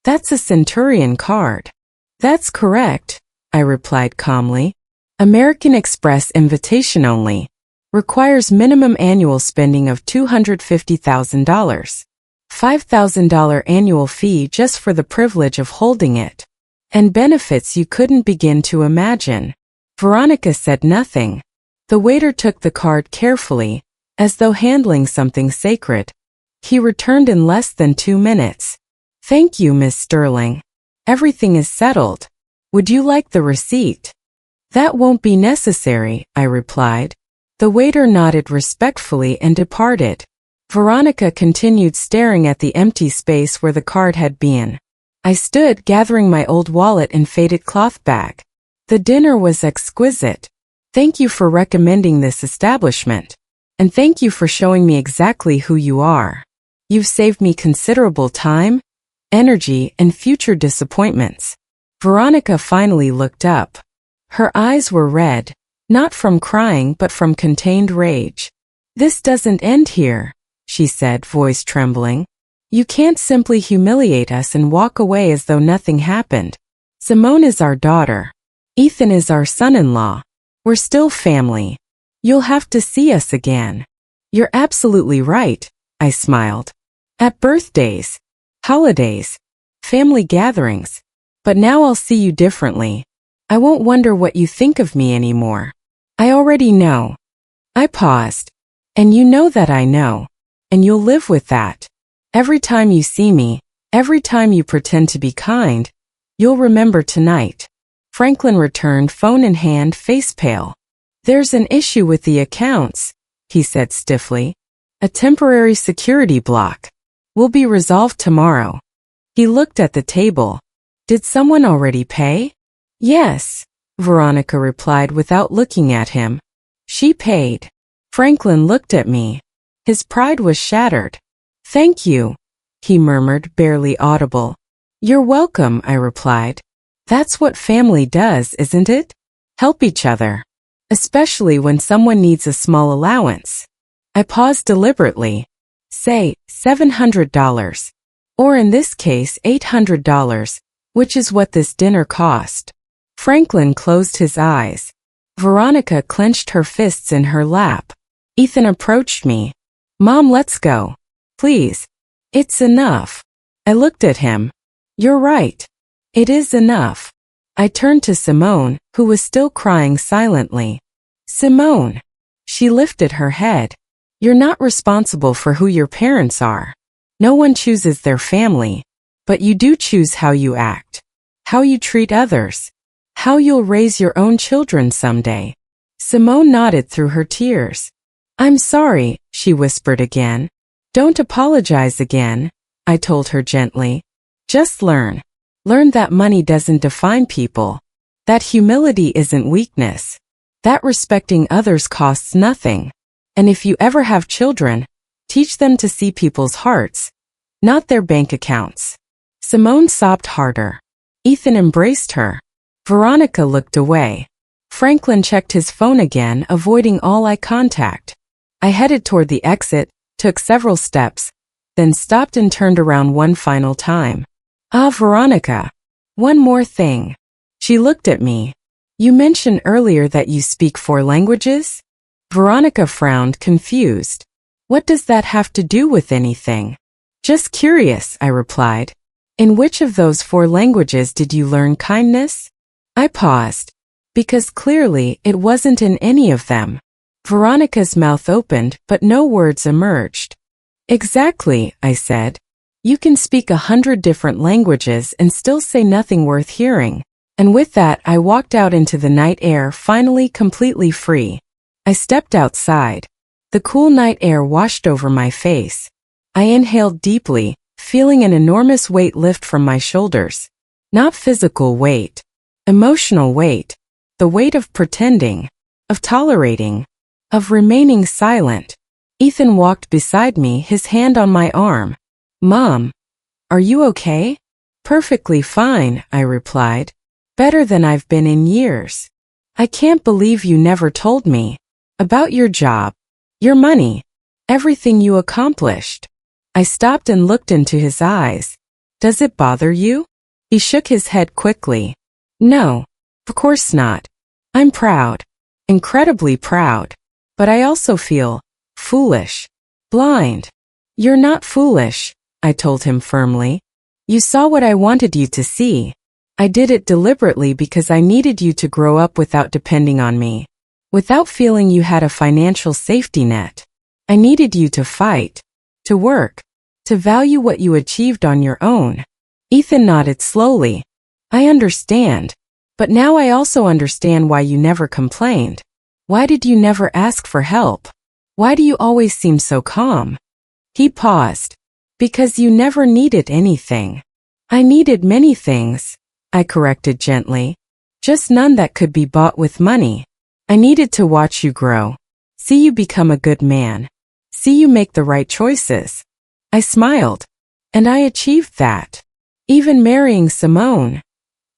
a Centurion card. That's correct, I replied calmly. American Express invitation only. Requires minimum annual spending of $250,000. $5,000 annual fee just for the privilege of holding it. And benefits you couldn't begin to imagine. Veronica said nothing. The waiter took the card carefully, as though handling something sacred. He returned in less than 2 minutes. Thank you, Miss Sterling. Everything is settled. Would you like the receipt? That won't be necessary, I replied. The waiter nodded respectfully and departed. Veronica continued staring at the empty space where the card had been. I stood gathering my old wallet and faded cloth bag. The dinner was exquisite. Thank you for recommending this establishment. And thank you for showing me exactly who you are. You've saved me considerable time, energy, and future disappointments. Veronica finally looked up. Her eyes were red, not from crying but from contained rage. This doesn't end here, she said, voice trembling. You can't simply humiliate us and walk away as though nothing happened. Simone is our daughter. Ethan is our son-in-law. We're still family. You'll have to see us again. You're absolutely right, I smiled. At birthdays, holidays, family gatherings. But now I'll see you differently. I won't wonder what you think of me anymore. I already know. I paused. And you know that I know. And you'll live with that. Every time you see me, every time you pretend to be kind, you'll remember tonight. Franklin returned, phone in hand, face pale. There's an issue with the accounts, he said stiffly. A temporary security block. Will be resolved tomorrow. He looked at the table. Did someone already pay? Yes, Veronica replied without looking at him. She paid. Franklin looked at me. His pride was shattered. Thank you, he murmured, barely audible. You're welcome, I replied. That's what family does, isn't it? Help each other. Especially when someone needs a small allowance. I paused deliberately. Say, $700. Or in this case, $800, which is what this dinner cost. Franklin closed his eyes. Veronica clenched her fists in her lap. Ethan approached me. Mom, let's go. Please. It's enough. I looked at him. You're right. It is enough. I turned to Simone, who was still crying silently. Simone. She lifted her head. You're not responsible for who your parents are. No one chooses their family. But you do choose how you act. How you treat others. How you'll raise your own children someday. Simone nodded through her tears. I'm sorry, she whispered again. Don't apologize again, I told her gently. Just learn. Learn that money doesn't define people. That humility isn't weakness. That respecting others costs nothing. And if you ever have children, teach them to see people's hearts, not their bank accounts. Simone sobbed harder. Ethan embraced her. Veronica looked away. Franklin checked his phone again, avoiding all eye contact. I headed toward the exit, took several steps, then stopped and turned around one final time. Ah, Veronica. One more thing. She looked at me. You mentioned earlier that you speak 4 languages? Veronica frowned, confused. What does that have to do with anything? Just curious, I replied. In which of those 4 languages did you learn kindness? I paused. Because clearly it wasn't in any of them. Veronica's mouth opened, but no words emerged. Exactly, I said. You can speak 100 different languages and still say nothing worth hearing. And with that, I walked out into the night air, finally completely free. I stepped outside. The cool night air washed over my face. I inhaled deeply, feeling an enormous weight lift from my shoulders. Not physical weight. Emotional weight. The weight of pretending. Of tolerating. Of remaining silent. Ethan walked beside me, his hand on my arm. Mom, are you okay? Perfectly fine, I replied. Better than I've been in years. I can't believe you never told me. About your job. Your money. Everything you accomplished. I stopped and looked into his eyes. Does it bother you? He shook his head quickly. No, of course not. I'm proud. Incredibly proud. But I also feel foolish, blind. You're not foolish, I told him firmly. You saw what I wanted you to see. I did it deliberately because I needed you to grow up without depending on me, without feeling you had a financial safety net. I needed you to fight, to work, to value what you achieved on your own. Ethan nodded slowly. I understand. But now I also understand why you never complained. Why did you never ask for help? Why do you always seem so calm? He paused. Because you never needed anything. I needed many things, I corrected gently. Just none that could be bought with money. I needed to watch you grow. See you become a good man. See you make the right choices. I smiled. And I achieved that. Even marrying Simone?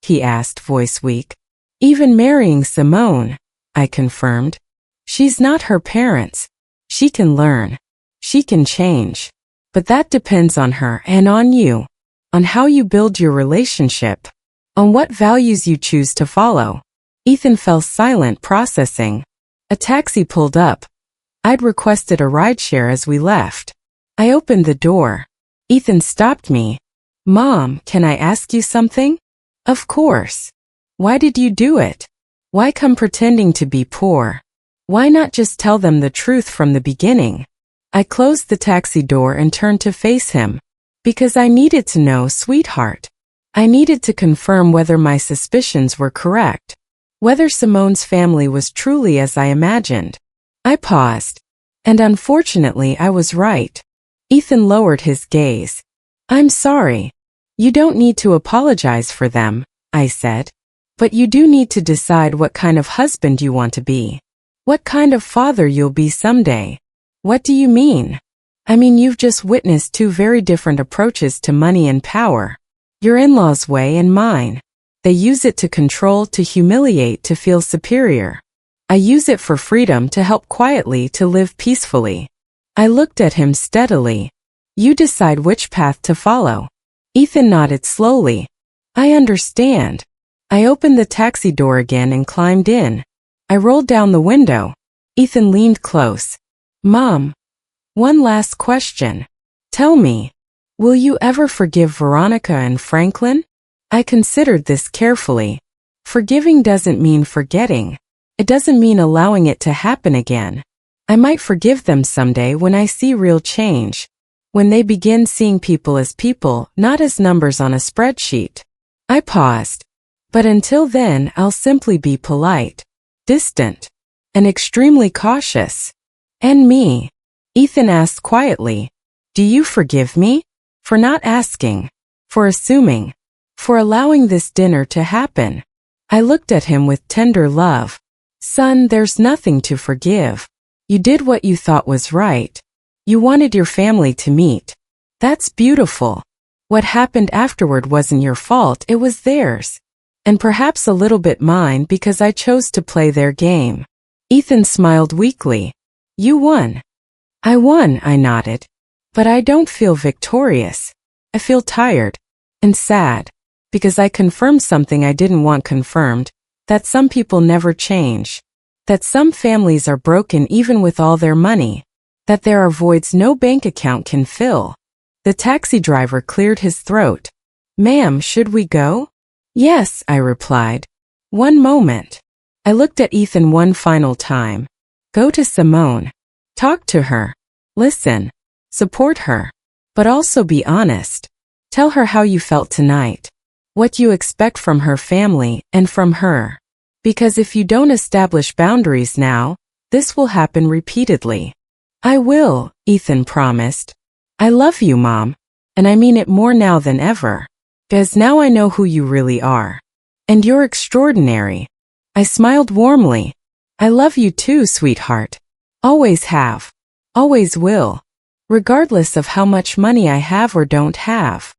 He asked, voice weak. Even marrying Simone, I confirmed. She's not her parents. She can learn. She can change. But that depends on her and on you. On how you build your relationship. On what values you choose to follow. Ethan fell silent, processing. A taxi pulled up. I'd requested a rideshare as we left. I opened the door. Ethan stopped me. Mom, can I ask you something? Of course. Why did you do it? Why come pretending to be poor? Why not just tell them the truth from the beginning? I closed the taxi door and turned to face him. Because I needed to know, sweetheart. I needed to confirm whether my suspicions were correct. Whether Simone's family was truly as I imagined. I paused. And unfortunately I was right. Ethan lowered his gaze. I'm sorry. You don't need to apologize for them, I said. But you do need to decide what kind of husband you want to be. What kind of father you'll be someday. What do you mean? I mean, you've just witnessed two very different approaches to money and power. Your in-laws' way and mine. They use it to control, to humiliate, to feel superior. I use it for freedom, to help quietly, to live peacefully. I looked at him steadily. You decide which path to follow. Ethan nodded slowly. I understand. I opened the taxi door again and climbed in. I rolled down the window. Ethan leaned close. Mom, one last question. Tell me, will you ever forgive Veronica and Franklin? I considered this carefully. Forgiving doesn't mean forgetting. It doesn't mean allowing it to happen again. I might forgive them someday when I see real change. When they begin seeing people as people, not as numbers on a spreadsheet. I paused. But until then, I'll simply be polite, distant, and extremely cautious. And me? Ethan asked quietly. Do you forgive me? For not asking. For assuming. For allowing this dinner to happen. I looked at him with tender love. Son, there's nothing to forgive. You did what you thought was right. You wanted your family to meet. That's beautiful. What happened afterward wasn't your fault, it was theirs. And perhaps a little bit mine because I chose to play their game. Ethan smiled weakly. You won. I won, I nodded. But I don't feel victorious. I feel tired. And sad. Because I confirmed something I didn't want confirmed. That some people never change. That some families are broken even with all their money. That there are voids no bank account can fill. The taxi driver cleared his throat. Ma'am, should we go? Yes, I replied. One moment. I looked at Ethan one final time. Go to Simone. Talk to her. Listen. Support her. But also be honest. Tell her how you felt tonight. What you expect from her family and from her. Because if you don't establish boundaries now, this will happen repeatedly. I will, Ethan promised. I love you, Mom. And I mean it more now than ever. Because now I know who you really are. And you're extraordinary. I smiled warmly. I love you too, sweetheart. Always have. Always will. Regardless of how much money I have or don't have.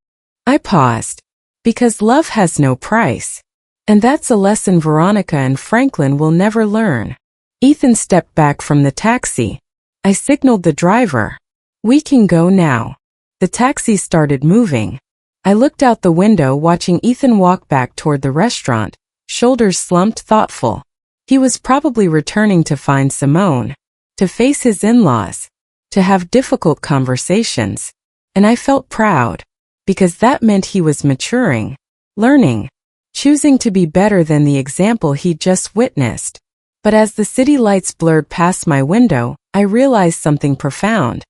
I paused. Because love has no price. And that's a lesson Veronica and Franklin will never learn. Ethan stepped back from the taxi. I signaled the driver. We can go now. The taxi started moving. I looked out the window watching Ethan walk back toward the restaurant, shoulders slumped, thoughtful. He was probably returning to find Simone. to face his in-laws, to have difficult conversations. And I felt proud, because that meant he was maturing, learning, choosing to be better than the example he'd just witnessed. But as the city lights blurred past my window, I realized something profound.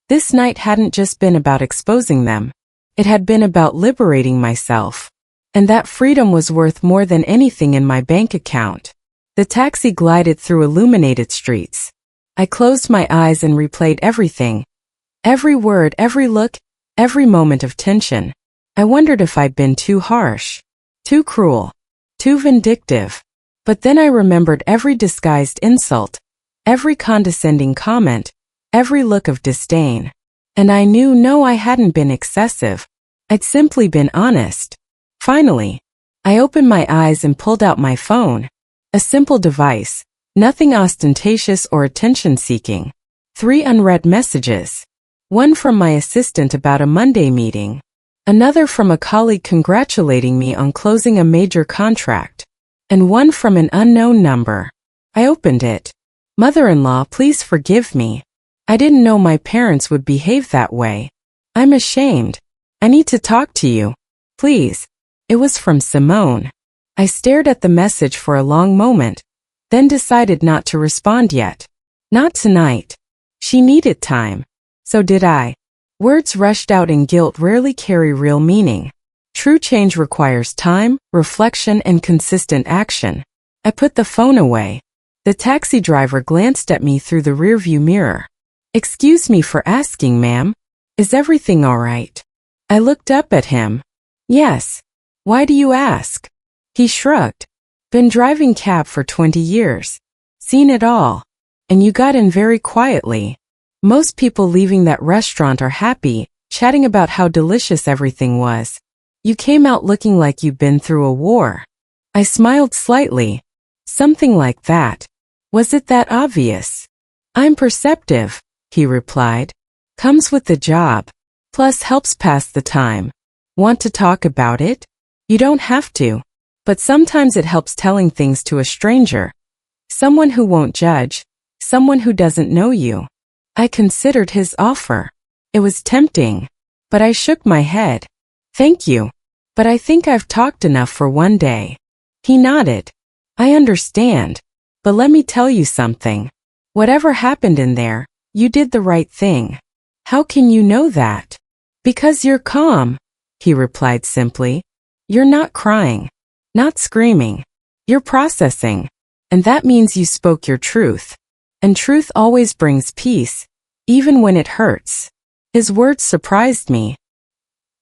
This night hadn't just been about exposing them. It had been about liberating myself. And that freedom was worth more than anything in my bank account. The taxi glided through illuminated streets. I closed my eyes and replayed everything. Every word, every look, every moment of tension. I wondered if I'd been too harsh, too cruel, too vindictive. But then I remembered every disguised insult, every condescending comment, every look of disdain. And I knew no, I hadn't been excessive. I'd simply been honest. Finally, I opened my eyes and pulled out my phone. A simple device, nothing ostentatious or attention-seeking. 3 unread messages. One from my assistant about a Monday meeting. Another from a colleague congratulating me on closing a major contract. And one from an unknown number. I opened it. Mother-in-law, please forgive me. I didn't know my parents would behave that way. I'm ashamed. I need to talk to you. Please. It was from Simone. I stared at the message for a long moment, then decided not to respond yet. Not tonight. She needed time. So did I. Words rushed out in guilt rarely carry real meaning. True change requires time, reflection, and consistent action. I put the phone away. The taxi driver glanced at me through the rearview mirror. Excuse me for asking, ma'am. Is everything all right? I looked up at him. Yes. Why do you ask? He shrugged. Been driving cab for 20 years. Seen it all. And you got in very quietly. Most people leaving that restaurant are happy, chatting about how delicious everything was. You came out looking like you'd been through a war. I smiled slightly. Something like that. Was it that obvious? I'm perceptive, he replied. Comes with the job. Plus helps pass the time. Want to talk about it? You don't have to. But sometimes it helps telling things to a stranger. Someone who won't judge. Someone who doesn't know you. I considered his offer. It was tempting. But I shook my head. Thank you. But I think I've talked enough for one day. He nodded. I understand. But let me tell you something. Whatever happened in there, you did the right thing. How can you know that? Because you're calm, he replied simply. You're not crying. Not screaming. You're processing. And that means you spoke your truth. And truth always brings peace, even when it hurts. His words surprised me.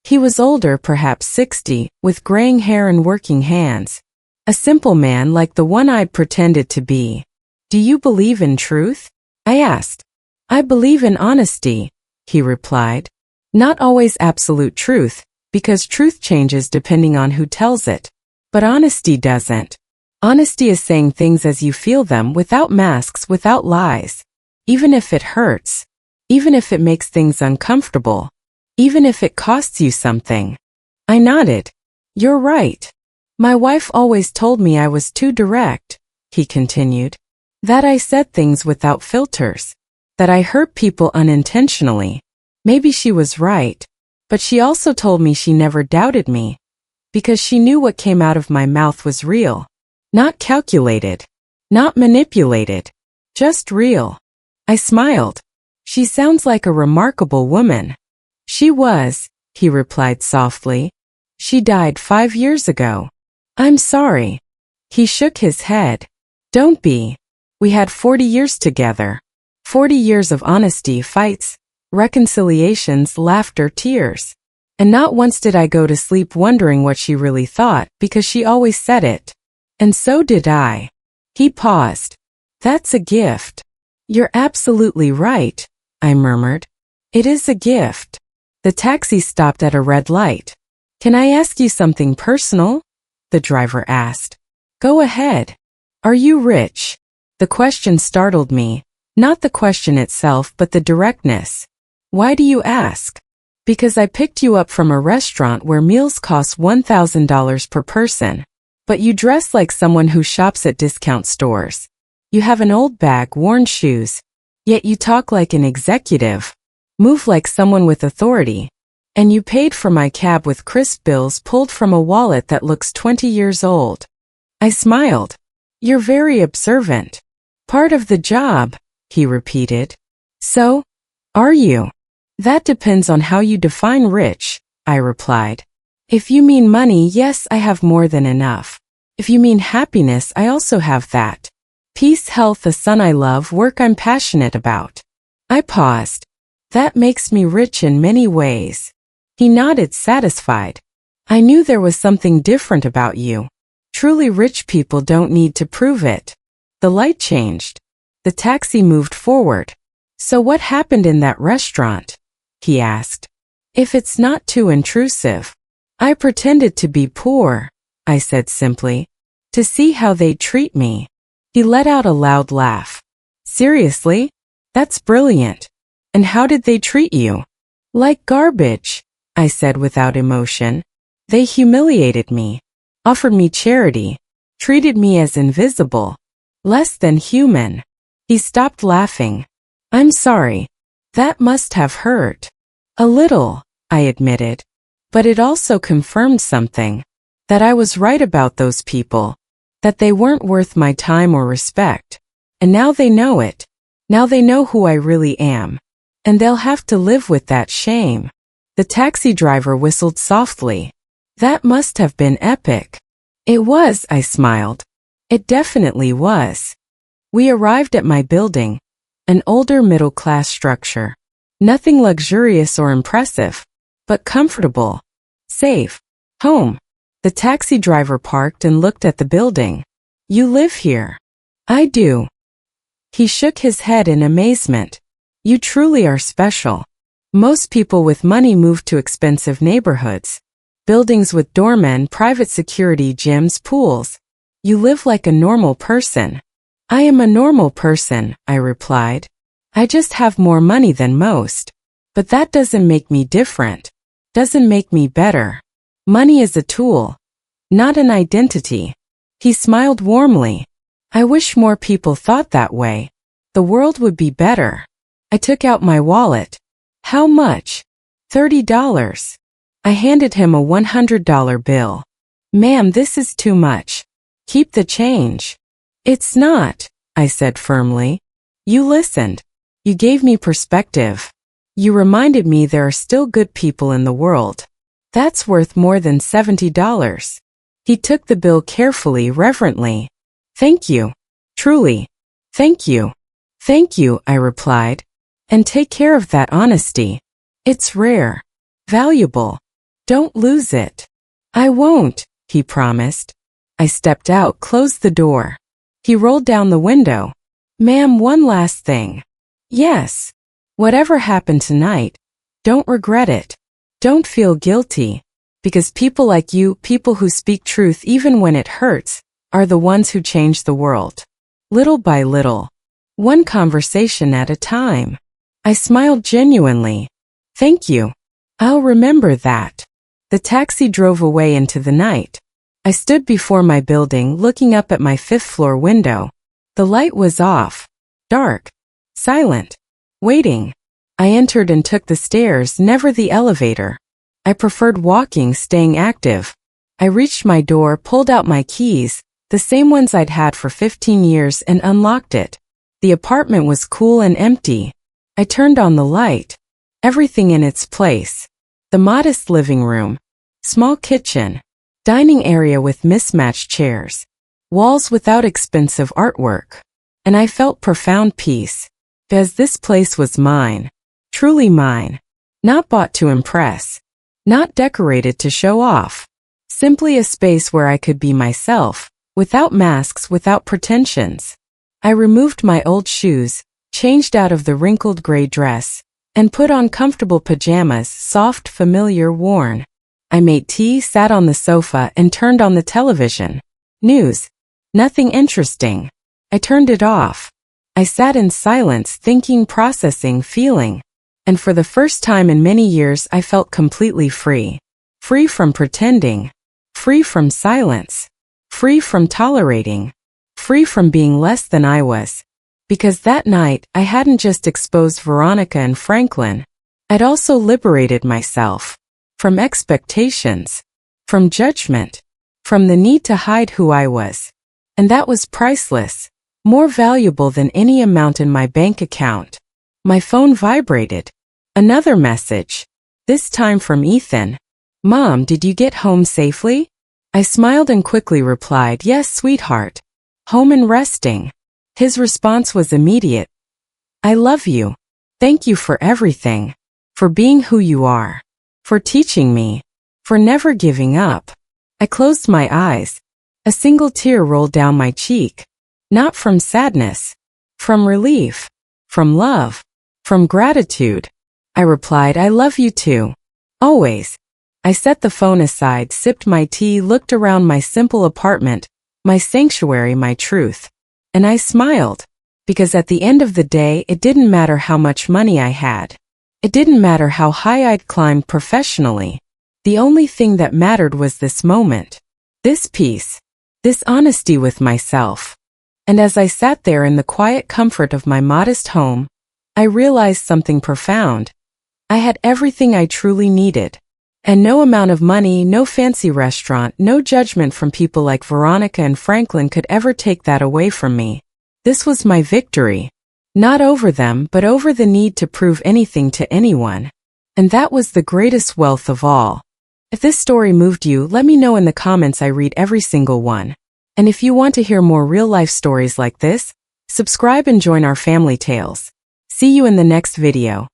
He was older, perhaps 60, with graying hair and working hands. A simple man like the one I'd pretended to be. Do you believe in truth? I asked. I believe in honesty, he replied. Not always absolute truth, because truth changes depending on who tells it. But honesty doesn't. Honesty is saying things as you feel them without masks, without lies. Even if it hurts. Even if it makes things uncomfortable. Even if it costs you something. I nodded. You're right. My wife always told me I was too direct, he continued. That I said things without filters. That I hurt people unintentionally. Maybe she was right. But she also told me she never doubted me. Because she knew what came out of my mouth was real. Not calculated. Not manipulated. Just real. I smiled. She sounds like a remarkable woman. She was, he replied softly. She died 5 years ago. I'm sorry. He shook his head. Don't be. We had 40 years together. 40 years of honesty, fights, reconciliations, laughter, tears. And not once did I go to sleep wondering what she really thought, because she always said it. And so did I. He paused. That's a gift. You're absolutely right, I murmured. It is a gift. The taxi stopped at a red light. Can I ask you something personal? The driver asked. Go ahead. Are you rich? The question startled me. Not the question itself, but the directness. Why do you ask? Because I picked you up from a restaurant where meals cost $1,000 per person. But you dress like someone who shops at discount stores. You have an old bag, worn shoes, Yet you talk like an executive, move like someone with authority, and you paid for my cab with crisp bills pulled from a wallet that looks 20 years old. I smiled. You're very observant. Part of the job, he repeated. So, are you? That depends on how you define rich, I replied. If you mean money, yes, I have more than enough. If you mean happiness, I also have that. Peace, health, a son I love, work I'm passionate about. I paused. That makes me rich in many ways. He nodded, satisfied. I knew there was something different about you. Truly rich people don't need to prove it. The light changed. The taxi moved forward. So what happened in that restaurant? He asked. If it's not too intrusive. I pretended to be poor, I said simply, to see how they'd treat me. He let out a loud laugh. Seriously? That's brilliant. And how did they treat you? Like garbage, I said without emotion. They humiliated me, offered me charity, treated me as invisible, less than human. He stopped laughing. I'm sorry. That must have hurt. A little, I admitted. But it also confirmed something. That I was right about those people. That they weren't worth my time or respect. And now they know it. Now they know who I really am. And they'll have to live with that shame. The taxi driver whistled softly. That must have been epic. It was, I smiled. It definitely was. We arrived at my building, an older middle-class structure. Nothing luxurious or impressive, but comfortable, safe, home. The taxi driver parked and looked at the building. You live here? I do. He shook his head in amazement. You truly are special. Most people with money move to expensive neighborhoods. Buildings with doormen, private security, gyms, pools. You live like a normal person. I am a normal person, I replied. I just have more money than most. But that doesn't make me different. Doesn't make me better. Money is a tool, not an identity. He smiled warmly. I wish more people thought that way. The world would be better. I took out my wallet. How much? $30. I handed him a $100 bill. Ma'am, this is too much. Keep the change. It's not, I said firmly. You listened. You gave me perspective. You reminded me there are still good people in the world. That's worth more than $70. He took the bill carefully, reverently. Thank you. Truly. Thank you. Thank you, I replied. And take care of that honesty. It's rare. Valuable. Don't lose it. I won't, he promised. I stepped out, closed the door. He rolled down the window. Ma'am, one last thing. Yes. Whatever happened tonight, don't regret it. Don't feel guilty. Because people like you, people who speak truth even when it hurts, are the ones who change the world. Little by little. One conversation at a time. I smiled genuinely. Thank you. I'll remember that. The taxi drove away into the night. I stood before my building looking up at my fifth-floor window. The light was off. Dark. Silent. Waiting. I entered and took the stairs, never the elevator. I preferred walking, staying active. I reached my door, pulled out my keys, the same ones I'd had for 15 years, and unlocked it. The apartment was cool and empty. I turned on the light. Everything in its place. The modest living room. Small kitchen. Dining area with mismatched chairs. Walls without expensive artwork. And I felt profound peace. Because this place was mine. Truly mine. Not bought to impress. Not decorated to show off. Simply a space where I could be myself, without masks, without pretensions. I removed my old shoes, changed out of the wrinkled gray dress, and put on comfortable pajamas, soft, familiar, worn. I made tea, sat on the sofa, and turned on the television. News. Nothing interesting. I turned it off. I sat in silence, thinking, processing, feeling. And for the first time in many years, I felt completely free. Free from pretending. Free from silence. Free from tolerating. Free from being less than I was. Because that night, I hadn't just exposed Veronica and Franklin. I'd also liberated myself. From expectations. From judgment. From the need to hide who I was. And that was priceless. More valuable than any amount in my bank account. My phone vibrated. Another message. This time from Ethan. Mom, did you get home safely? I smiled and quickly replied, yes, sweetheart. Home and resting. His response was immediate. I love you. Thank you for everything. For being who you are. For teaching me. For never giving up. I closed my eyes. A single tear rolled down my cheek. Not from sadness. From relief. From love. From gratitude. I replied, I love you too. Always. I set the phone aside, sipped my tea, looked around my simple apartment, my sanctuary, my truth. And I smiled. Because at the end of the day, it didn't matter how much money I had. It didn't matter how high I'd climbed professionally. The only thing that mattered was this moment. This peace. This honesty with myself. And as I sat there in the quiet comfort of my modest home, I realized something profound. I had everything I truly needed. And no amount of money, no fancy restaurant, no judgment from people like Veronica and Franklin could ever take that away from me. This was my victory. Not over them, but over the need to prove anything to anyone. And that was the greatest wealth of all. If this story moved you, let me know in the comments. I read every single one. And if you want to hear more real-life stories like this, subscribe and join our family tales. See you in the next video.